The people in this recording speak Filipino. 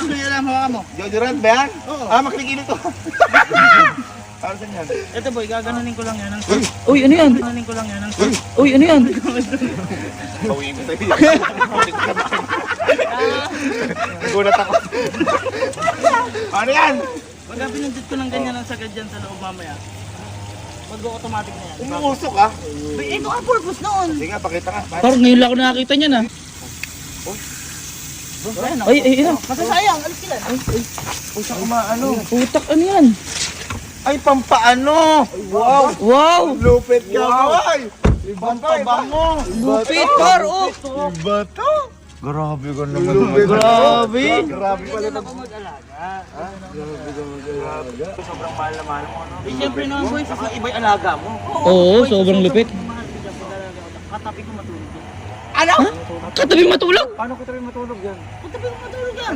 Yan ang hawakan mo. Deodorant ba yan? Oo. Ah, makikinig to. Para saan yan? Ito boy, gaganunin ko lang yan. Uy, ano yan? Gaganunin ko lang yan. Uy, ano yan? Bawiin ko sa'yo yan. Nagulat ako. Ano yan? Pagka pinundit ko ng ganyan ang sagad dyan sa loob mamaya, mag-automatic na yan. Umuusok ah. Ito ang purpose noon. Sige nga, pakita nga. Parang ngayon lang ako nakakita niyan ah. Ay, ay, ay. Masasayang, alis sila. Uy, sa kumaano? Putak, ano yan? Ay, pampaano! Wow! Wow! Lupit ka, boy! Ibang pabango! Lupit, par, oh! Iba to! Grabe ka naman. Grabe. Grabe pala Ako mag-alaga. Sobrang mahal na mahal mo, ano? Eh, siyempre naman boy, saka iba'y alaga mo. Oo, sobrang lupit. Mahal ko dyan pag-alaga ko. Katabi ko matulog yan. Katabi matulog? Paano ko tayo matulog yan? Katabi ko matulog yan.